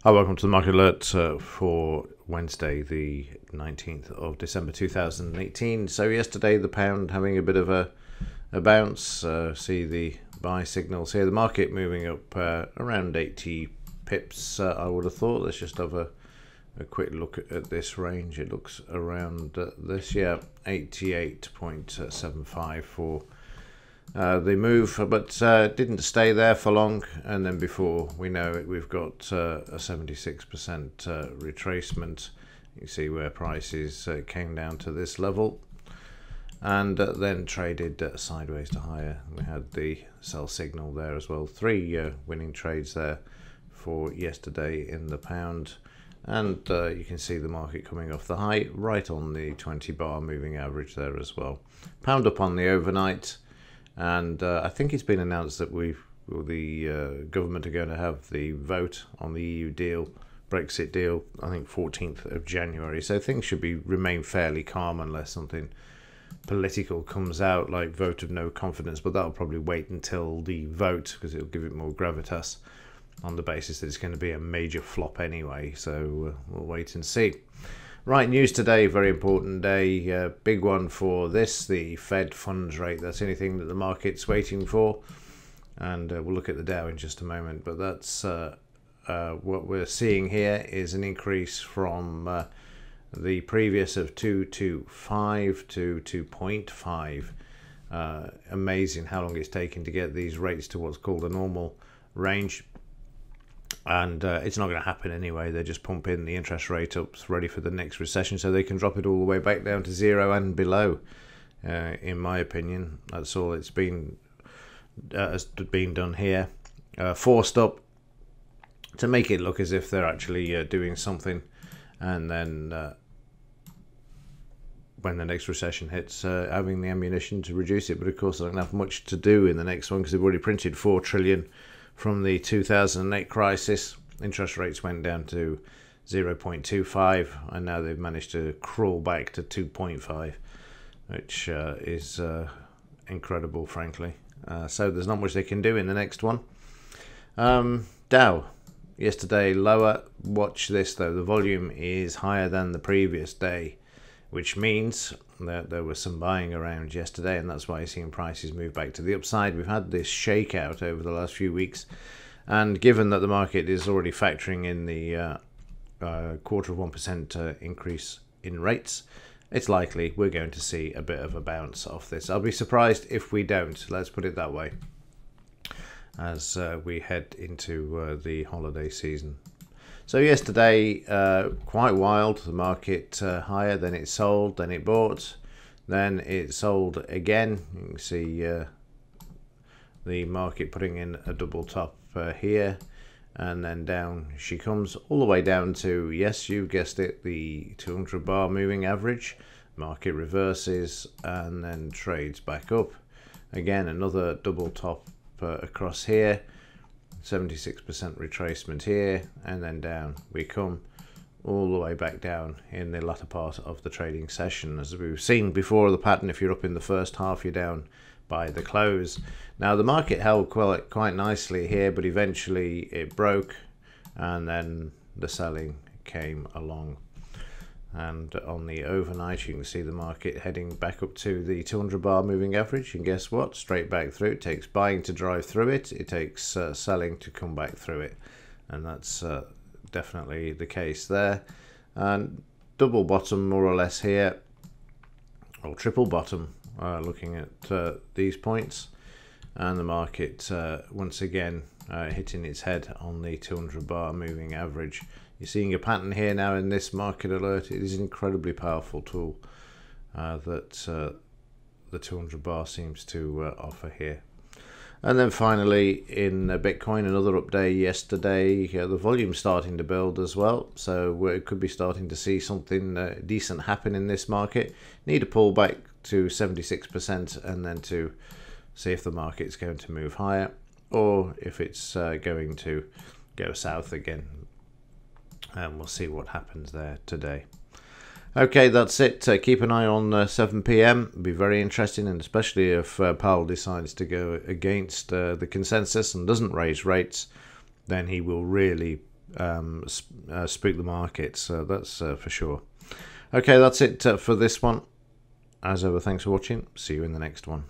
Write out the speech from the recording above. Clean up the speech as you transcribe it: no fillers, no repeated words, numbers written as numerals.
Hi, welcome to the Market Alert for Wednesday, the 19th of December 2018. So yesterday, the pound having a bit of a bounce. See the buy signals here. The market moving up around 80 pips, I would have thought. Let's just have a quick look at this range. It looks around this, 88.75 for the move, but didn't stay there for long, and then before we know it, we've got a 76% retracement. You see where prices came down to this level and then traded sideways to higher. We had the sell signal there as well. Three winning trades there for yesterday in the pound, and you can see the market coming off the high right on the 20 bar moving average there as well. Pound up on the overnight. And I think it's been announced that the government are going to have the vote on the EU deal, Brexit deal, I think 14th of January. So things should remain fairly calm unless something political comes out, like vote of no confidence. But that'll probably wait until the vote, because it'll give it more gravitas on the basis that it's going to be a major flop anyway. So we'll wait and see. Right, news today, very important day, big one for this, the Fed funds rate. That's anything that the market's waiting for, and we'll look at the Dow in just a moment. But that's what we're seeing here is an increase from the previous of 2.25 to 2.5. Amazing how long it's taken to get these rates to what's called a normal range. And it's not going to happen anyway. They just pump in the interest rate up, ready for the next recession, so they can drop it all the way back down to zero and below. In my opinion, that's all it's been has been done here, forced up to make it look as if they're actually doing something, and then when the next recession hits, having the ammunition to reduce it. But of course, they don't have much to do in the next one because they've already printed 4 trillion. From the 2008 crisis, interest rates went down to 0.25, and now they've managed to crawl back to 2.5, which is incredible, frankly. So there's not much they can do in the next one. Dow, yesterday lower. Watch this, though. The volume is higher than the previous day, which means that there was some buying around yesterday, and that's why you're seeing prices move back to the upside. We've had this shakeout over the last few weeks, and given that the market is already factoring in the 0.25% increase in rates, it's likely we're going to see a bit of a bounce off this. I'll be surprised if we don't, let's put it that way, as we head into the holiday season. So yesterday, quite wild. The market higher, then it sold, then it bought, then it sold again. You can see the market putting in a double top here, and then down she comes all the way down to, yes, you guessed it, the 200 bar moving average. Market reverses and then trades back up. Again, another double top across here. 76% retracement here, and then down we come all the way back down in the latter part of the trading session. As we've seen before, the pattern, if you're up in the first half, you're down by the close. Now the market held quite nicely here, but eventually it broke, and then the selling came along. And on the overnight, you can see the market heading back up to the 200 bar moving average, and guess what? Straight back through. It takes buying to drive through it. It takes selling to come back through it, and that's definitely the case there. And double bottom more or less here, or triple bottom, looking at these points, and the market once again hitting its head on the 200 bar moving average. You're seeing a pattern here now in this market alert. It is an incredibly powerful tool that the 200 bar seems to offer here. And then finally in Bitcoin, another update yesterday. The volume's starting to build as well, so we could be starting to see something decent happen in this market. Need a pullback to 76% and then to see if the market's going to move higher or if it's going to go south again. And we'll see what happens there today. Okay, that's it. Keep an eye on 7 p.m. It'll be very interesting, and especially if Powell decides to go against the consensus and doesn't raise rates, then he will really spook the markets. That's for sure. Okay, that's it for this one. As ever, thanks for watching. See you in the next one.